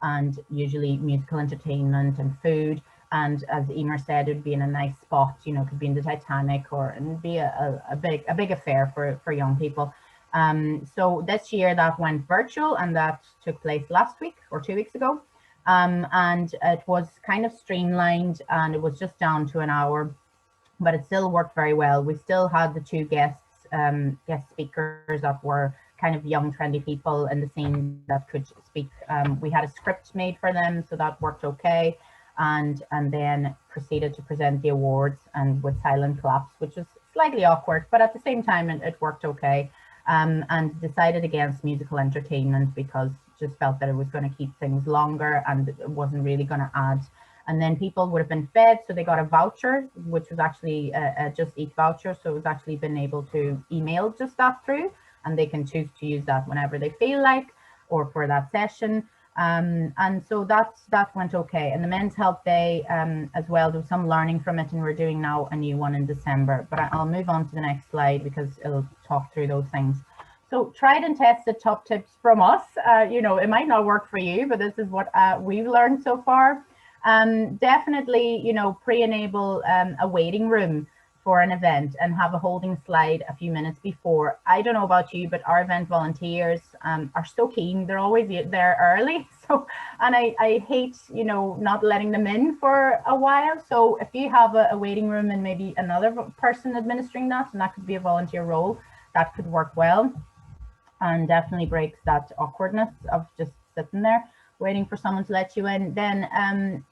and usually musical entertainment and food. And as Emer said, it would be in a nice spot, could be in the Titanic, or and be a big affair for young people. So this year that went virtual, and that took place last week or 2 weeks ago. And it was kind of streamlined, and it was just down to an hour, but it still worked very well. We still had the two guest speakers that were kind of young, trendy people in the scene that could speak. We had a script made for them, so that worked okay. And then proceeded to present the awards, and with silent claps, which was slightly awkward, but at the same time it worked okay. And decided against musical entertainment because just felt that it was going to keep things longer and it wasn't really going to add. And then people would have been fed, so they got a voucher, which was actually a Just Eat voucher. So it was actually been able to email just that through, and they can choose to use that whenever they feel like or for that session. And so that went okay. And the Men's Health Day as well, there was some learning from it, and we're doing now a new one in December. But I'll move on to the next slide because it'll talk through those things. So tried and tested top tips from us. You know, it might not work for you, but this is what we've learned so far. Definitely, you know, pre-enable a waiting room for an event and have a holding slide a few minutes before. I don't know about you, but our event volunteers are so keen. They're always there early. So, and I hate, you know, not letting them in for a while. So if you have a waiting room and maybe another person administering that, and that could be a volunteer role, that could work well. And definitely breaks that awkwardness of just sitting there waiting for someone to let you in. Then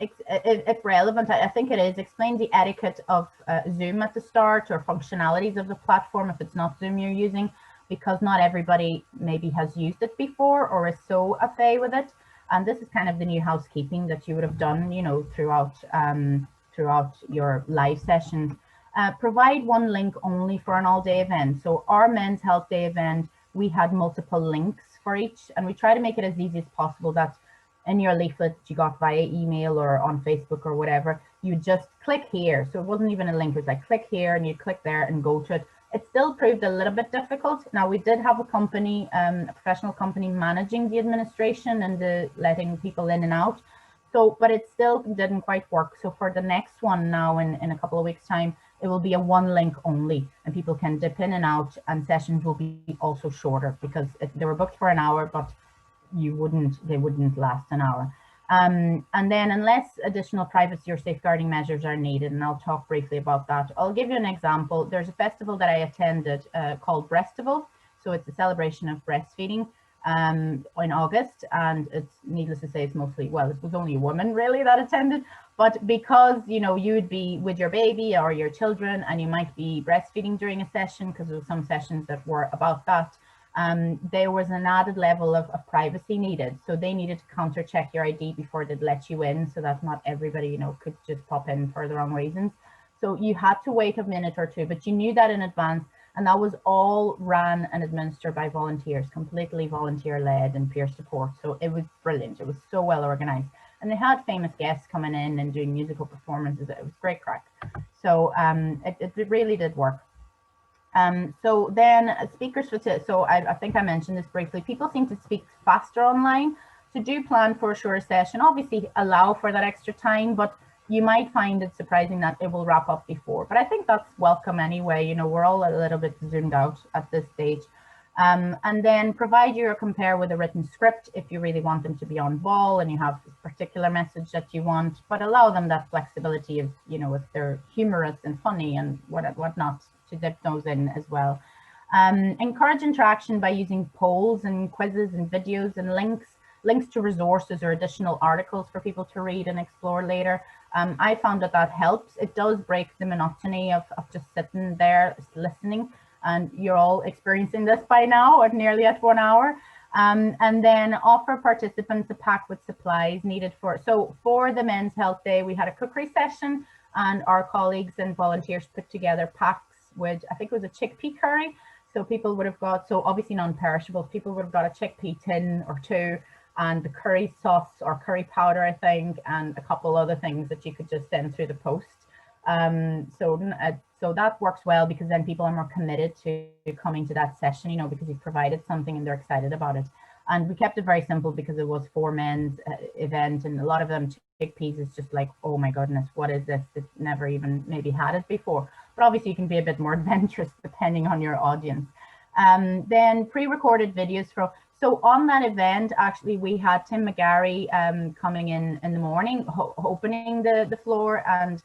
if relevant, I think it is, explain the etiquette of Zoom at the start, or functionalities of the platform if it's not Zoom you're using, because not everybody maybe has used it before or is so au fait with it. And this is kind of the new housekeeping that you would have done, you know, throughout your live sessions. Provide one link only for an all-day event. So our Men's Health Day event, we had multiple links for each, and we try to make it as easy as possible that in your leaflet you got via email or on Facebook or whatever, you just click here. So it wasn't even a link, it was like click here and you click there and go to it. It still proved a little bit difficult. Now we did have a company, a professional company managing the administration and the letting people in and out. So, but it still didn't quite work. So for the next one now in a couple of weeks time, it will be a one link only, and people can dip in and out, and sessions will be also shorter because they were booked for an hour, but they wouldn't last an hour. And then unless additional privacy or safeguarding measures are needed, and I'll talk briefly about that. I'll give you an example. There's a festival that I attended called Breastival. So it's a celebration of breastfeeding in August, and it's needless to say it's mostly, well, it was only a woman really that attended, but because, you know, you'd be with your baby or your children and you might be breastfeeding during a session, because there were some sessions that were about that, there was an added level of privacy needed. So they needed to counter check your ID before they'd let you in, so that not everybody, you know, could just pop in for the wrong reasons. So you had to wait a minute or two, but you knew that in advance. And that was all ran and administered by volunteers, completely volunteer led and peer support. So it was brilliant. It was so well organized. And they had famous guests coming in and doing musical performances. It was great crack. So it really did work. So then speakers for today. So I think I mentioned this briefly. People seem to speak faster online. So do plan for a shorter session. Obviously allow for that extra time, but you might find it surprising that it will wrap up before, but I think that's welcome anyway. You know, we're all a little bit zoomed out at this stage. And then provide you or compare with a written script if you really want them to be on ball and you have a particular message that you want, but allow them that flexibility of, you know, if they're humorous and funny and whatnot, to dip those in as well. Encourage interaction by using polls and quizzes and videos and links to resources or additional articles for people to read and explore later. I found that helps. It does break the monotony of just sitting there listening, and you're all experiencing this by now at nearly at 1 hour. And then offer participants a pack with supplies needed for the Men's Health Day. We had a cookery session, and our colleagues and volunteers put together packs with, I think it was a chickpea curry. So people would have got, so obviously non-perishables, people would have got a chickpea tin or two, and the curry sauce or curry powder, I think, and a couple other things that you could just send through the post. So that works well, because then people are more committed to coming to that session, you know, because you've provided something and they're excited about it. And we kept it very simple because it was for men's event, and a lot of them chickpeas is just like, oh my goodness, what is this? They've never even maybe had it before. But obviously you can be a bit more adventurous depending on your audience. Then pre-recorded videos so on that event, actually, we had Tim McGarry coming in the morning, opening the floor, and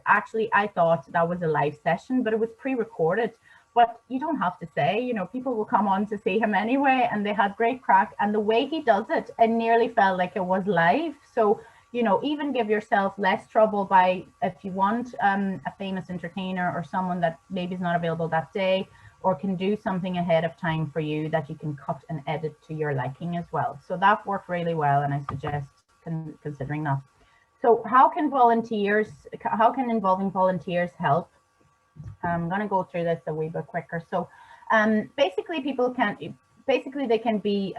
actually I thought that was a live session, but it was pre-recorded. But you don't have to say, you know, people will come on to see him anyway, and they had great crack. And the way he does it, it nearly felt like it was live. So, you know, even give yourself less trouble by, if you want a famous entertainer or someone that maybe is not available that day, or can do something ahead of time for you that you can cut and edit to your liking as well. So that worked really well, and I suggest considering that. So how can involving volunteers help? I'm going to go through this a wee bit quicker. So basically they can be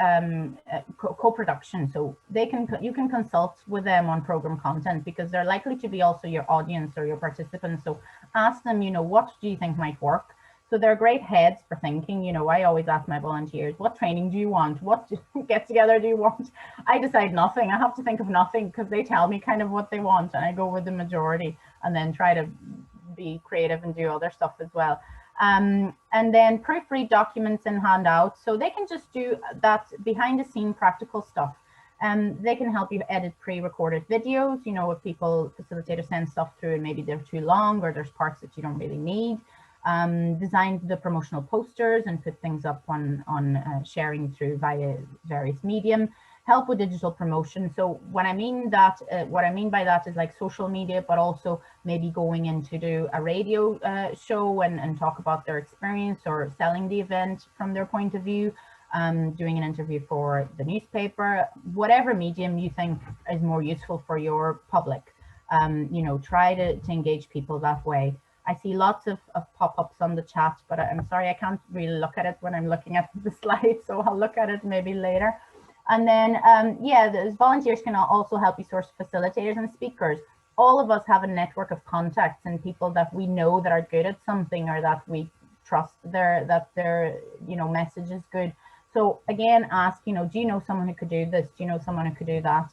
co-production. So you can consult with them on program content, because they're likely to be also your audience or your participants. So ask them, you know, what do you think might work? So they're great heads for thinking. You know, I always ask my volunteers, what training do you want? What get together do you want? I decide nothing. I have to think of nothing, because they tell me kind of what they want, and I go with the majority and then try to be creative and do other stuff as well. And then proofread documents and handouts. So they can just do that behind the scene practical stuff. They can help you edit pre-recorded videos. You know, if facilitators send stuff through and maybe they're too long, or there's parts that you don't really need. Design the promotional posters and put things up on sharing through via various medium. Help with digital promotion. So what I mean by that is like social media, but also maybe going in to do a radio show and talk about their experience, or selling the event from their point of view, doing an interview for the newspaper, whatever medium you think is more useful for your public. You know, try to engage people that way. I see lots of pop-ups on the chat, but I'm sorry, I can't really look at it when I'm looking at the slide, so I'll look at it maybe later. And then, yeah, those volunteers can also help you source facilitators and speakers. All of us have a network of contacts and people that we know that are good at something, or that we trust that their you know, message is good. So again, ask, you know, do you know someone who could do this? Do you know someone who could do that?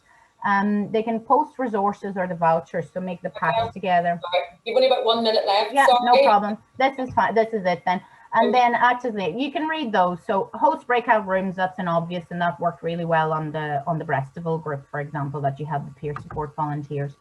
They can post resources or the vouchers, so make the packs together. Sorry. You've only about 1 minute left. Yeah, sorry. No problem. This is fine. This is it then. And then actively, you can read those. So host breakout rooms, that's an obvious, and that worked really well on the Brestival group, for example, that you have the peer support volunteers.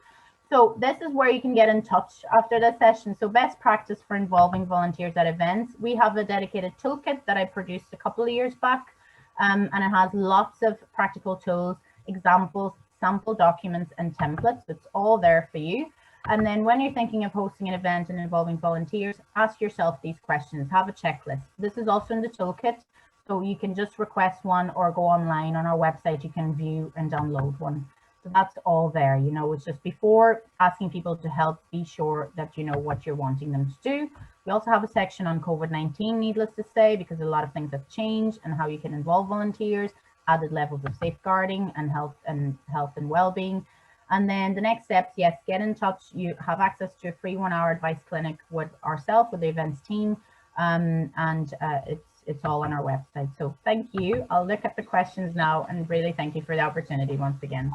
So this is where you can get in touch after the session. So best practice for involving volunteers at events. We have a dedicated toolkit that I produced a couple of years back, and it has lots of practical tools, examples, sample documents, and templates. It's all there for you. And then when you're thinking of hosting an event and involving volunteers, ask yourself these questions. Have a checklist. This is also in the toolkit, so you can just request one or go online on our website. You can view and download one. So that's all there. You know, it's just before asking people to help, be sure that you know what you're wanting them to do. We also have a section on COVID-19, needless to say, because a lot of things have changed, and how you can involve volunteers, added levels of safeguarding and health and well-being. And then the next steps, yes, get in touch. You have access to a free 1-hour advice clinic with ourselves, with the events team, and it's all on our website. So thank you. I'll look at the questions now, and really thank you for the opportunity once again.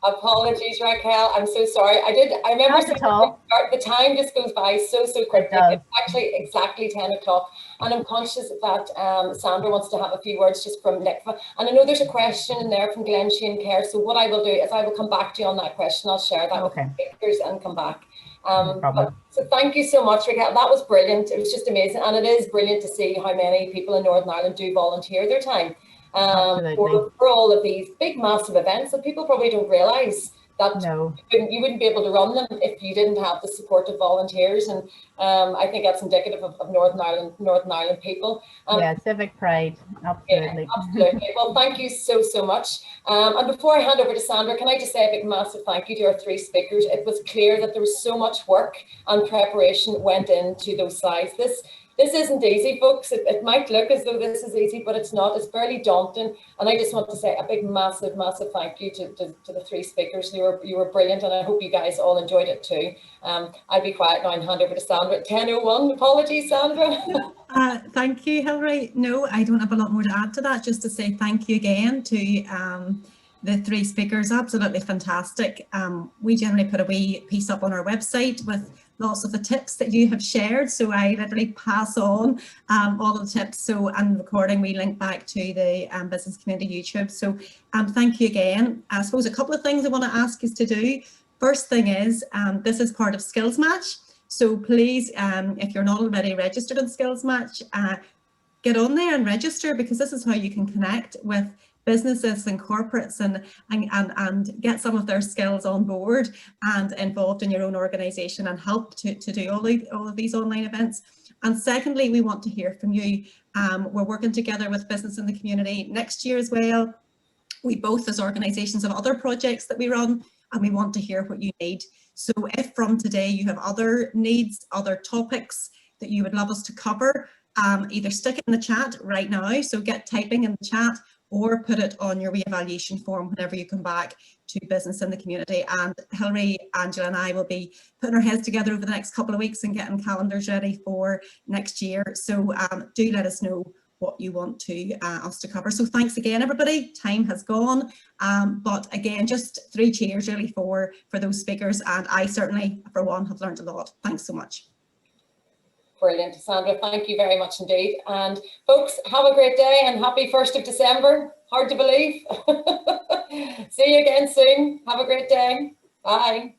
Apologies, Raquel. I'm so sorry. I remember the time just goes by so quickly. It's actually exactly 10 o'clock, and I'm conscious that Sandra wants to have a few words just from NICFA. And I know there's a question in there from Glen Shane Kerr. So what I will do is I will come back to you on that question. I'll share that with the speakers and come back. So thank you so much, Raquel. That was brilliant. It was just amazing, and it is brilliant to see how many people in Northern Ireland do volunteer their time. For all of these big, massive events that people probably don't realise that you wouldn't be able to run them if you didn't have the support of volunteers. And I think that's indicative of Northern Ireland people. Yeah, civic pride, absolutely. Yeah, absolutely. Well, thank you so much. And before I hand over to Sandra, can I just say a big massive thank you to our 3 speakers. It was clear that there was so much work and preparation went into those slides. This isn't easy, folks. It might look as though this is easy, but it's not. It's fairly daunting. And I just want to say a big, massive thank you to the 3 speakers. You were brilliant, and I hope you guys all enjoyed it too. I'll be quiet now and hand over to Sandra at 10:01. Apologies, Sandra. Thank you, Hilary. No, I don't have a lot more to add to that. Just to say thank you again to the 3 speakers. Absolutely fantastic. We generally put a wee piece up on our website with lots of the tips that you have shared. So I literally pass on all of the tips. So, and the recording, we link back to the Business Community YouTube. So thank you again. I suppose a couple of things I want to ask you to do. First thing is, this is part of Skills Match. So please, if you're not already registered in Skills Match, get on there and register, because this is how you can connect with businesses and corporates and get some of their skills on board and involved in your own organisation and help to do all of these online events. And secondly, we want to hear from you. We're working together with Business in the Community next year as well. We both as organisations have other projects that we run, and we want to hear what you need. So if from today you have other needs, other topics that you would love us to cover, either stick it in the chat right now, so get typing in the chat, or put it on your re-evaluation form whenever you come back to Business in the Community. And Hilary, Angela and I will be putting our heads together over the next couple of weeks and getting calendars ready for next year. So do let us know what you want us to cover. So thanks again, everybody. Time has gone, but again, just 3 cheers really for those speakers, and I certainly for one have learned a lot. Thanks so much. Brilliant, Sandra, thank you very much indeed. And folks, have a great day and happy 1st of December. Hard to believe. See you again soon. Have a great day. Bye.